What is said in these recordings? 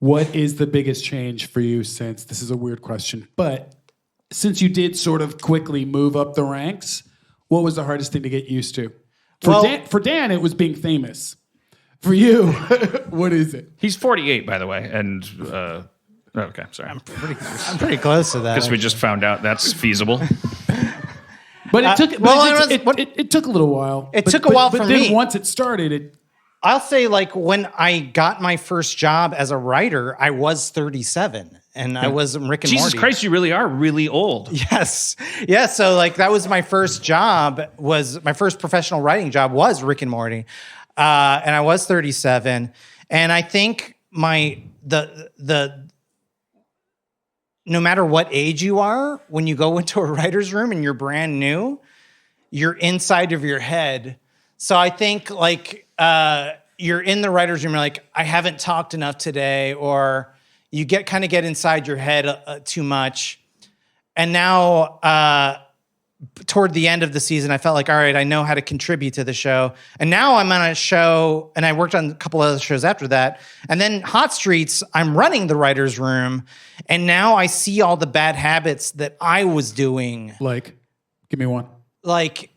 What is the biggest change for you since, this is a weird question, but since you did sort of quickly move up the ranks, what was the hardest thing to get used to? For Dan, it was being famous. For you, what is it? He's 48, by the way, and okay, sorry. I'm pretty close to that. Guess we just found out that's feasible. But it took. It took a little while. It took a while for me. But then once it started, I'll say, like, when I got my first job as a writer, I was 37, and I was Rick and Morty. Jesus Christ, you really are really old. Yes. Yeah, so, like, that was my first job, my first professional writing job was Rick and Morty, and I was 37, and I think the no matter what age you are, when you go into a writer's room and you're brand new, you're inside of your head. So I think, like, you're in the writer's room, you're like, I haven't talked enough today, or you get inside your head too much. And now, toward the end of the season, I felt like, all right, I know how to contribute to the show. And now I'm on a show, and I worked on a couple other shows after that. And then Hot Streets, I'm running the writer's room, and now I see all the bad habits that I was doing. like, give me one. Like,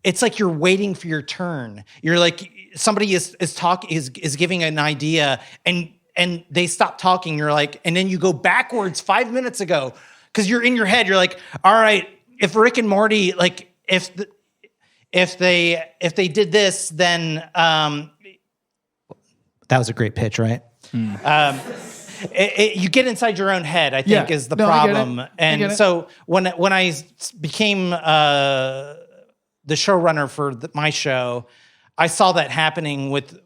it's like you're waiting for your turn. You're like, somebody is giving an idea, and they stop talking. You're like, and then you go backwards 5 minutes ago because you're in your head. You're like, all right, if Rick and Morty, like, if they did this, then that was a great pitch, right? You get inside your own head, I think, is the problem. And so when I became the showrunner for my show, I saw that happening with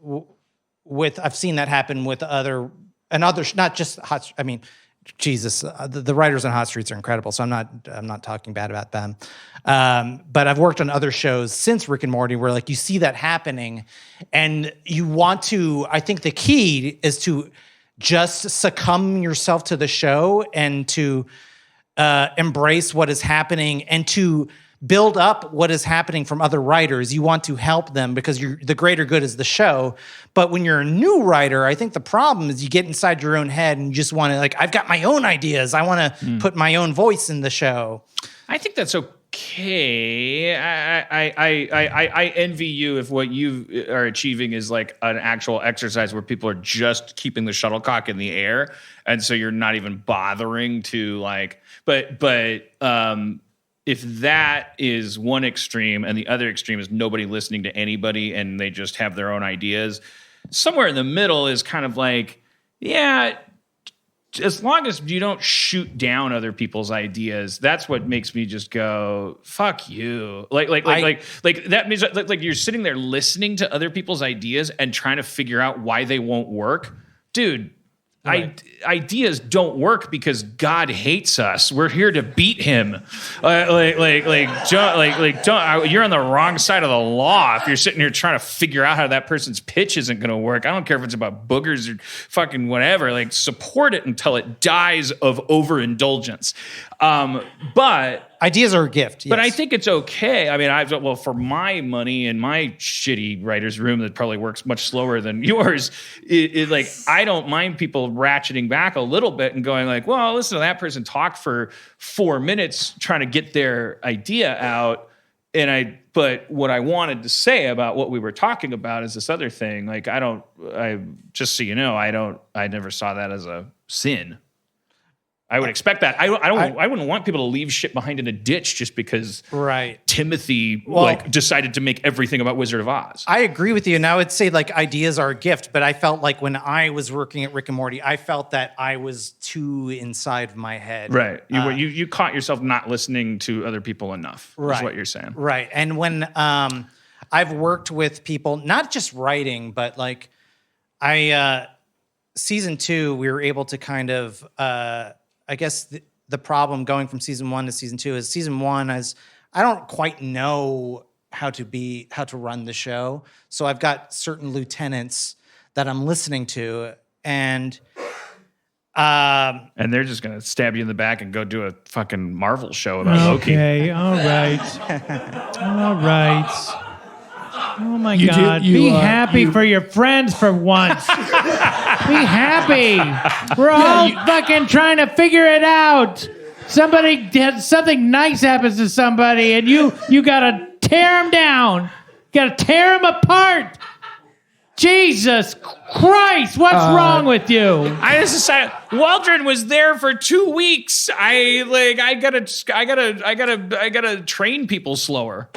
I've seen that happen with others, not just Jesus, the writers on Hot Streets are incredible, so I'm not talking bad about them. But I've worked on other shows since Rick and Morty where, like, you see that happening, and you want to. I think the key is to just succumb yourself to the show and to embrace what is happening and to build up what is happening from other writers. You want to help them because the greater good is the show. But when you're a new writer, I think the problem is you get inside your own head and you just want to, like, I've got my own ideas. I want to put my own voice in the show. I think that's okay. I envy you if what you are achieving is like an actual exercise where people are just keeping the shuttlecock in the air, and so you're not even bothering to, like. But if that is one extreme and the other extreme is nobody listening to anybody and they just have their own ideas, somewhere in the middle is kind of like, yeah, as long as you don't shoot down other people's ideas, that's what makes me just go, fuck you. Like that means like you're sitting there listening to other people's ideas and trying to figure out why they won't work. Dude, right. Ideas don't work because God hates us. We're here to beat him. You're on the wrong side of the law if you're sitting here trying to figure out how that person's pitch isn't going to work. I don't care if it's about boogers or fucking whatever. Like, support it until it dies of overindulgence. But ideas are a gift. Yes. But I think it's okay. I mean, for my money in my shitty writer's room that probably works much slower than yours, like, I don't mind people ratcheting back a little bit and going like, well, listen to that person talk for 4 minutes trying to get their idea out. But what I wanted to say about what we were talking about is this other thing. Like, just so you know, I never saw that as a sin. I would expect that. I wouldn't want people to leave shit behind in a ditch just because Timothy decided to make everything about Wizard of Oz. I agree with you, and I would say, like, ideas are a gift, but I felt like when I was working at Rick and Morty, I felt that I was too inside my head. Right. You caught yourself not listening to other people enough, is what you're saying. Right. And when I've worked with people, not just writing, but like season 2, we were able to kind of I guess the problem going from season 1 to season 2 is season 1 I don't quite know how to run the show. So I've got certain lieutenants that I'm listening to, and they're just going to stab you in the back and go do a fucking Marvel show about Loki. Okay, all right. All right. Oh my God. Be happy for your friends for once. Be happy. We're all fucking trying to figure it out. Something nice happens to somebody, and you gotta tear them down. You gotta tear them apart. Jesus Christ, what's wrong with you? I just decided Waldron was there for 2 weeks. I gotta train people slower.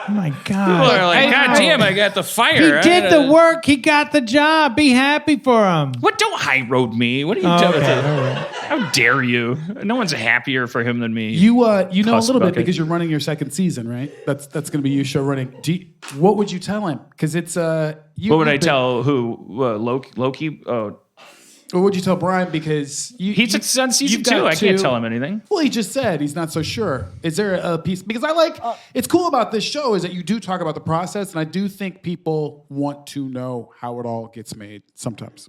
Oh my God. People are like, God damn, I got the fire. He did the work. He got the job. Be happy for him. What? Don't high road me. What are you doing? How dare you? No one's happier for him than me. You know a little bucket. bit because you're running your second season, right? That's going to be you show running. What would you tell him? Because it's what would I tell who? Loki? Oh. What would you tell Brian? Because he's on season 2. I can't tell him anything. Well, he just said he's not so sure. Is there a piece? Because it's cool about this show is that you do talk about the process, and I do think people want to know how it all gets made sometimes.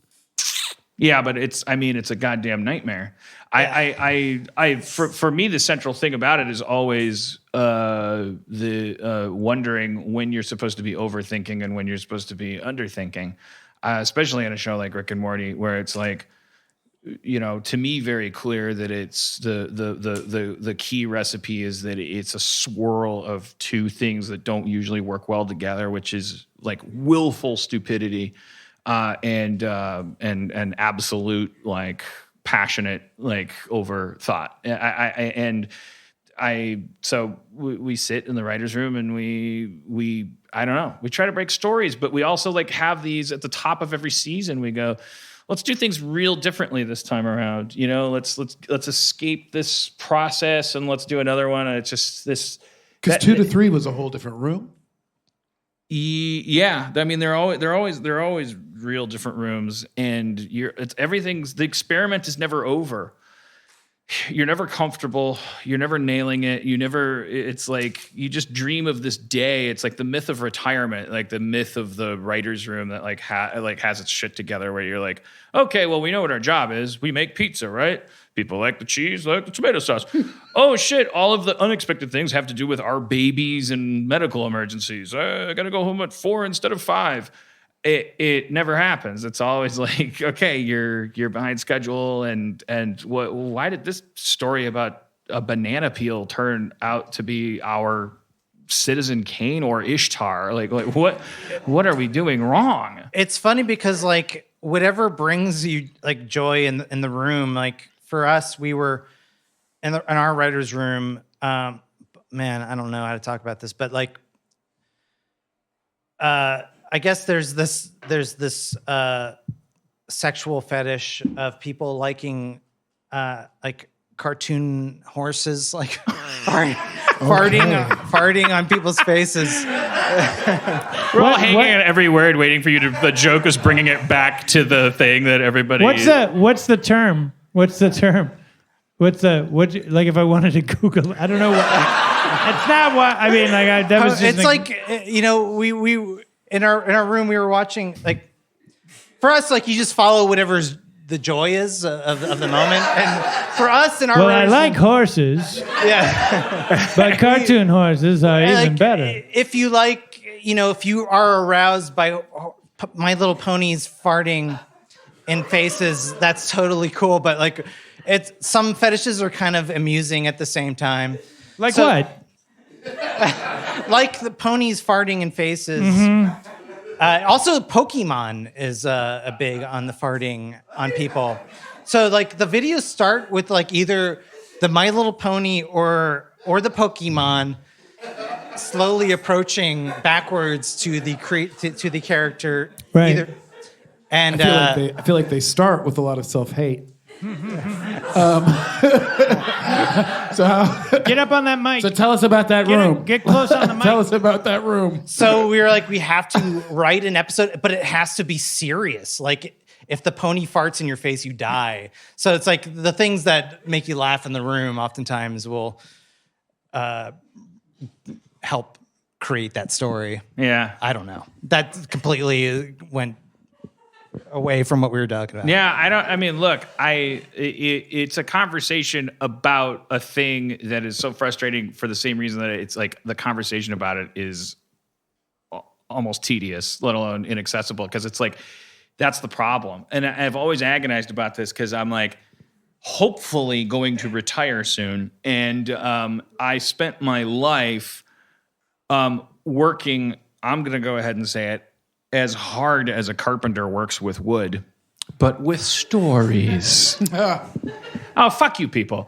Yeah, but it's a goddamn nightmare. For me, the central thing about it is always the wondering when you're supposed to be overthinking and when you're supposed to be underthinking. Especially in a show like Rick and Morty, where it's like, to me, very clear that it's the key recipe is that it's a swirl of two things that don't usually work well together, which is like willful stupidity and absolute like passionate like overthought. So we sit in the writer's room and we I don't know. We try to break stories, but we also like have these at the top of every season. We go, let's do things real differently this time around. Let's escape this process and let's do another one. And it's just this. Because 2 to 3 was a whole different room. Yeah, I mean they're always real different rooms, and the experiment is never over. You're never comfortable. You're never nailing it. It's like you just dream of this day. It's like the myth of retirement, like the myth of the writer's room that has its shit together where you're like, okay, well, we know what our job is. We make pizza, right? People like the cheese, like the tomato sauce. Oh shit. All of the unexpected things have to do with our babies and medical emergencies. I got to go home at 4 instead of 5. It never happens. It's always like, okay, you're behind schedule, and why did this story about a banana peel turn out to be our Citizen Kane or Ishtar? Like what are we doing wrong? It's funny because like whatever brings you like joy in the room, like for us, we were in our writer's room. Man, I don't know how to talk about this, but like, I guess there's this sexual fetish of people liking like cartoon horses, like farting on people's faces. We're all hanging on every word, waiting for you to. The joke is bringing it back to the thing that everybody. What's the term? Like if I wanted to Google, I don't know what. It's not what I mean. Like that was just. It's like we. In our room, we were watching, like, for us, like, you just follow whatever's the joy is of the moment. And for us in our room. I like horses. Yeah. But cartoon horses are even better. If you like, if you are aroused by My Little Ponies farting in faces, that's totally cool. But, like, some fetishes are kind of amusing at the same time. Like what? Like the ponies farting in faces. Mm-hmm. Also, Pokemon is a big on the farting on people. So, like, the videos start with like either the My Little Pony or the Pokemon slowly approaching backwards to the character. Right. Either, and I feel like they start with a lot of self-hate. So get up on that mic. So tell us about that room. Get close on the mic. Tell us about that room. So we were like, we have to write an episode, but it has to be serious. Like if the pony farts in your face, you die. So it's like the things that make you laugh in the room oftentimes will help create that story. Yeah. I don't know. That completely went away from what we were talking about. Yeah, look, it's a conversation about a thing that is so frustrating for the same reason that it's like the conversation about it is almost tedious, let alone inaccessible, because it's like That's the problem. And I've always agonized about this because I'm like, hopefully going to retire soon. And I spent my life working, I'm going to go ahead and say it, as hard as a carpenter works with wood, but with stories. Oh, fuck you people.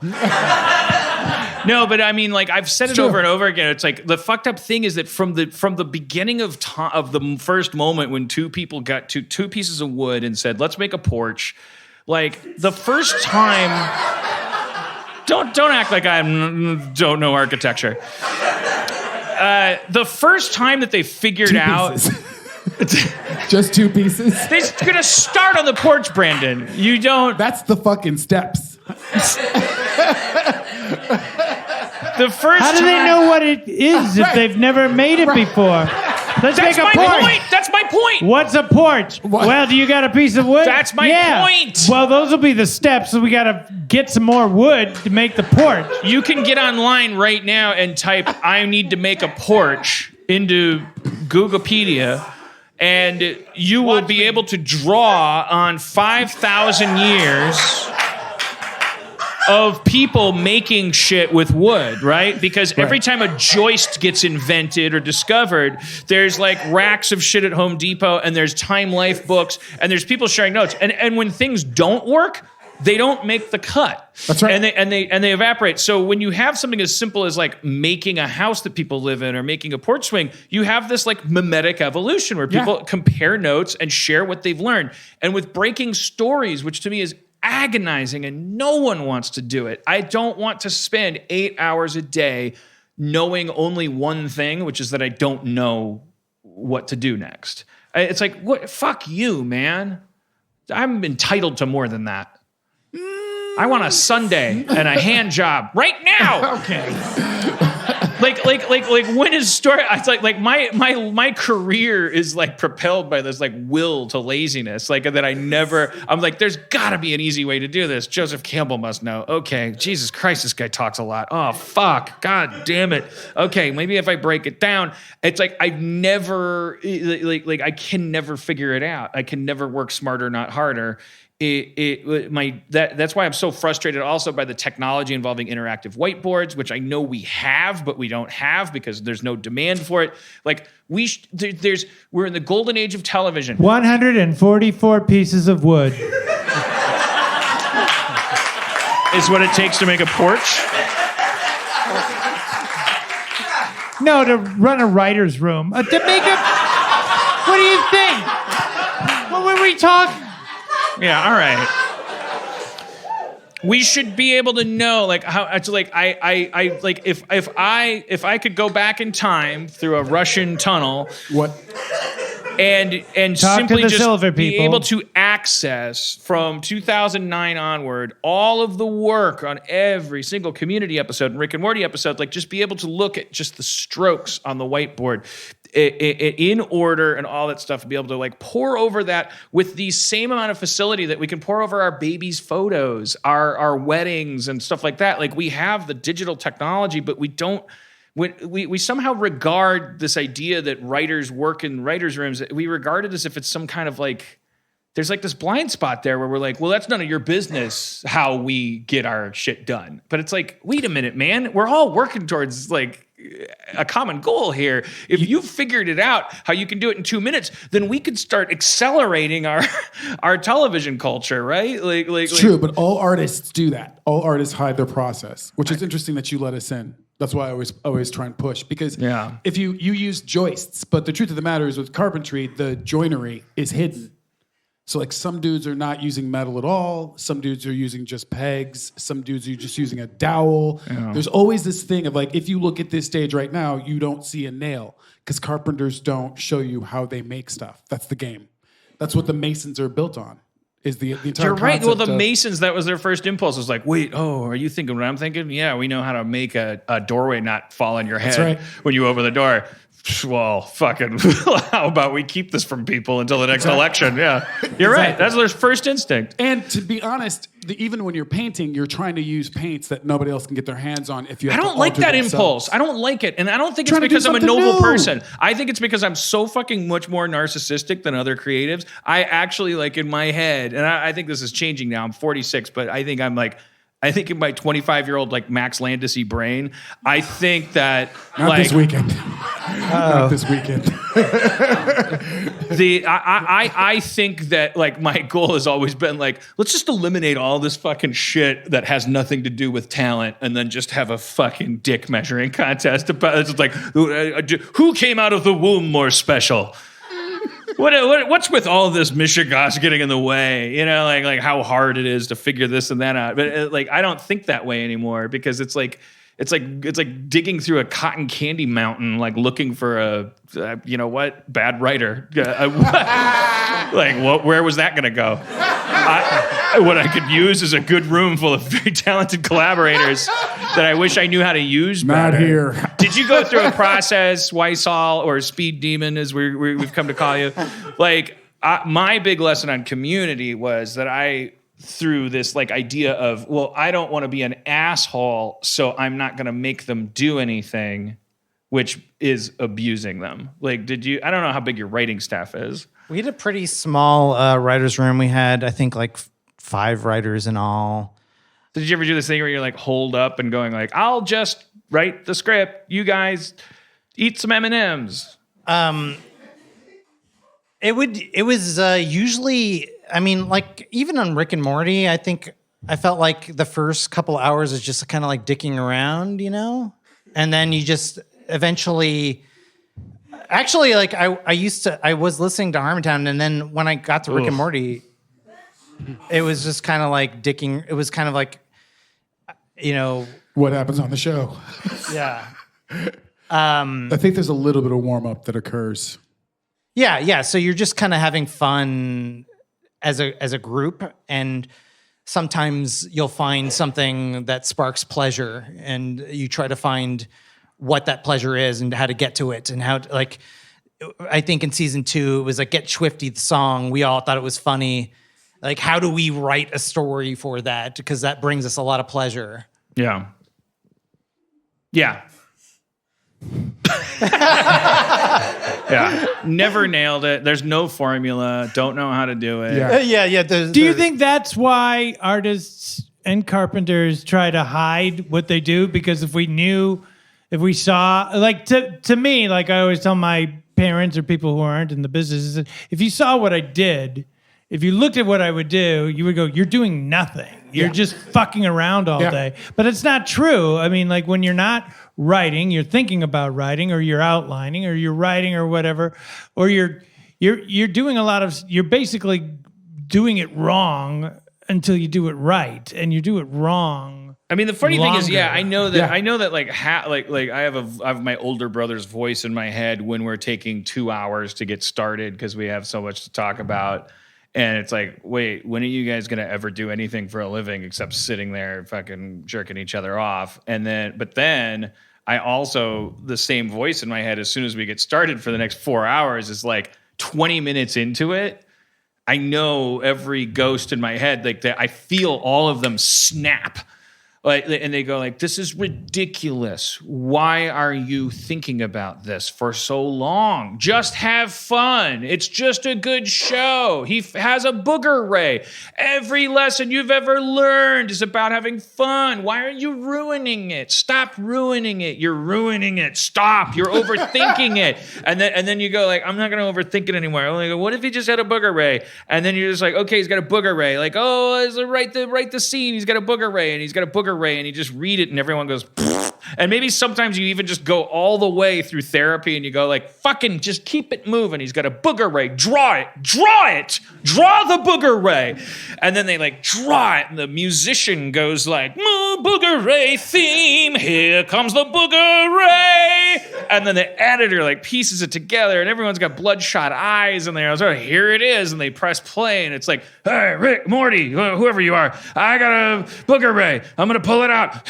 No, but I mean, like I've said it over and over again. It's like the fucked up thing is that from the beginning of the first moment when two people got to two pieces of wood and said, "Let's make a porch," like the first time. Don't act like I don't know architecture. The first time that they figured out. Just 2 pieces? They're going to start on the porch, Brandon. You don't... That's the fucking steps. The first How do they know what it is if they've never made it before? Let's make a porch. That's my point. What's a porch? What? Well, do you got a piece of wood? That's my point. Well, those will be the steps, so we got to get some more wood to make the porch. You can get online right now and type, "I need to make a porch" into Googlepedia, and you will be able to draw on 5,000 years of people making shit with wood, right? Because every time a joist gets invented or discovered, there's like racks of shit at Home Depot, and there's Time Life books, and there's people sharing notes. And when things don't work, they don't make the cut. That's right. And they evaporate. So when you have something as simple as like making a house that people live in or making a porch swing, you have this like mimetic evolution where people compare notes and share what they've learned. And with breaking stories, which to me is agonizing and no one wants to do it. I don't want to spend 8 hours a day knowing only one thing, which is that I don't know what to do next. It's like, what? Fuck you, man. I'm entitled to more than that. I want a Sunday and a hand job right now. Okay. Like when is story? It's like my career is like propelled by this like will to laziness. Like that I'm like, there's gotta be an easy way to do this. Joseph Campbell must know. Okay, Jesus Christ, this guy talks a lot. Oh fuck, God damn it. Okay, maybe if I break it down, it's like I've never like I can never figure it out. I can never work smarter, not harder. That's why I'm so frustrated also by the technology involving interactive whiteboards, which I know we have, but we don't have because there's no demand for it. Like we're in the golden age of television. 144 pieces of wood is what it takes to make a porch. No, to run a writer's room. To make a... What do you think? What were we talking... Yeah, all right. We should be able to know, like, how it's like I like if I could go back in time through a Russian tunnel, What? and Talk simply to the just silver be people. able to access from 2009 onward all of the work on every single Community episode and Rick and Morty episode, like just be able to look at just the strokes on the whiteboard in order and all that stuff, and be able to like pour over that with the same amount of facility that we can pour over our babies' photos, our weddings and stuff like that. Like we have the digital technology, but we don't. We somehow regard this idea that writers work in writers' rooms, we regard it as if it's some kind of like, there's like this blind spot there where we're like, well, that's none of your business how we get our shit done. But it's like, wait a minute, man. We're all working towards like a common goal here. If you figured it out how you can do it in 2 minutes, then we could start accelerating our television culture, right? It's true, but all artists do that. All artists hide their process, which is interesting that you let us in. That's why I always try and push, because if you use joists, but the truth of the matter is with carpentry, the joinery is hidden. So like some dudes are not using metal at all. Some dudes are using just pegs. Some dudes are just using a dowel. Yeah. There's always this thing of like, if you look at this stage right now, you don't see a nail because carpenters don't show you how they make stuff. That's the game. That's what the Masons are built on. Is the entire You're right. Well, the of, Masons, that was their first impulse. It was like, wait, are you thinking what I'm thinking? Yeah, we know how to make a doorway not fall on your head when you open the door. Well, fucking, how about we keep this from people until the next election? Yeah, you're right. That's their first instinct. And to be honest, even when you're painting, you're trying to use paints that nobody else can get their hands on. If you, I don't like that impulse. I don't like it, and I don't think it's because I'm a noble person. I think it's because I'm so fucking much more narcissistic than other creatives. I actually like in my head, and I think this is changing now. I'm 46, but I think in my 25-year-old like Max Landis-y brain, I think that not this weekend. Not this weekend. I think that like my goal has always been like, let's just eliminate all this fucking shit that has nothing to do with talent, and then just have a fucking dick measuring contest about it's like who came out of the womb more special. What's with all this Mishigas getting in the way? You know, like how hard it is to figure this and that out. But like, I don't think that way anymore because it's like digging through a cotton candy mountain, like looking for a bad writer. Where was that going to go? What I could use is a good room full of very talented collaborators that I wish I knew how to use better. Not here. Did you go through a process, Wysol, or Speed Demon, as we've come to call you? Like, my big lesson on Community was that I through this like idea of, well, I don't want to be an asshole, so I'm not going to make them do anything, which is abusing them. Like, I don't know how big your writing staff is. We had a pretty small writer's room. We had, I think, like 5 writers in all. Did you ever do this thing where you're like holed up and going like, I'll just write the script, you guys eat some M&Ms? It was usually, I mean, like even on Rick and Morty, I think I felt like the first couple hours is just kind of like dicking around, you know? And then you just eventually, actually, like I was listening to Harmontown, and then when I got to Rick and Morty, it was just kind of like dicking. It was kind of like, you know, what happens on the show. Yeah. I think there's a little bit of warm up that occurs. Yeah. So you're just kind of having fun as a group, and sometimes you'll find something that sparks pleasure, and you try to find what that pleasure is and how to get to it, and how to, like, I think in season 2 it was like Get Swifty, the song. We all thought it was funny. Like, how do we write a story for that? Because that brings us a lot of pleasure. Yeah. Yeah. Yeah. Never nailed it. There's no formula. Don't know how to do it. Yeah. Do you think that's why artists and carpenters try to hide what they do? Because if we saw, like, to me, like I always tell my parents or people who aren't in the business, is that if you saw what I did, if you looked at what I would do, you would go, you're doing nothing. You're just fucking around all day. But it's not true. I mean, like when you're not writing, you're thinking about writing, or you're outlining, or you're writing, or whatever, or you're doing a lot of, you're basically doing it wrong until you do it right, and you do it wrong. I mean, the funny thing is, I know that like I have my older brother's voice in my head when we're taking 2 hours to get started because we have so much to talk about. And it's like, wait, when are you guys going to ever do anything for a living except sitting there fucking jerking each other off? But then I also, the same voice in my head as soon as we get started for the next 4 hours is like 20 minutes into it. I know every ghost in my head, like that. I feel all of them snap. Like, and they go like, this is ridiculous. Why are you thinking about this for so long? Just have fun. It's just a good show. He has a booger ray. Every lesson you've ever learned is about having fun. Why are you ruining it? Stop ruining it. You're ruining it. Stop. You're overthinking it. And then you go like, I'm not going to overthink it anymore. I'm like, what if he just had a booger ray? And then you're just like, okay, he's got a booger ray. Like, write the scene. He's got a booger ray, and he's got a booger ray, and you just read it and everyone goes, pfft. And maybe sometimes you even just go all the way through therapy and you go like, fucking just keep it moving. He's got a booger ray. Draw it. Draw the booger ray. And then they like draw it, and the musician goes like, booger ray theme. Here comes the booger ray. And then the editor like pieces it together, and everyone's got bloodshot eyes, and they're like, here it is. And they press play, and it's like, hey, Rick, Morty, whoever you are, I got a booger ray. I'm going to pull it out.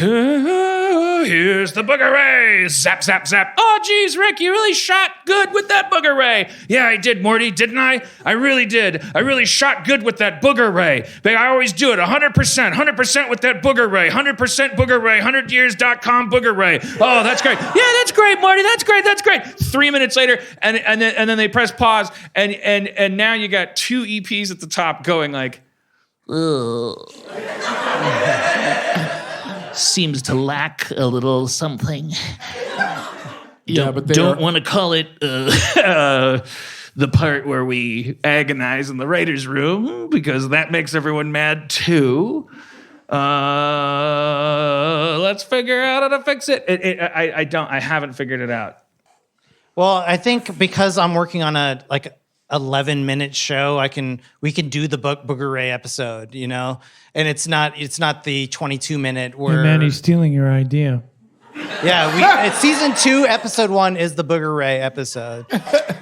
Here's the booger ray. Zap, zap, zap. Oh, geez, Rick, you really shot good with that booger ray. Yeah, I did, Morty, didn't I? I really did. I really shot good with that booger ray. But I always do it 100% with that booger ray. 100% booger ray. 100years.com booger ray. Oh, that's great. Yeah, that's great, Morty. That's great. 3 minutes later, and then they press pause, and now you got 2 EPs at the top going like, ugh. Seems to lack a little something. Yeah, but don't want to call it the part where we agonize in the writer's room because that makes everyone mad too. Let's figure out how to fix it. I haven't figured it out. Well, I think because I'm working on a 11-minute show, we can do the Booger Ray episode, you know, and it's not the 22-minute where. Hey man, he's stealing your idea. Yeah, it's season 2, episode 1 is the Booger Ray episode.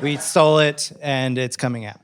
We stole it, and it's coming out.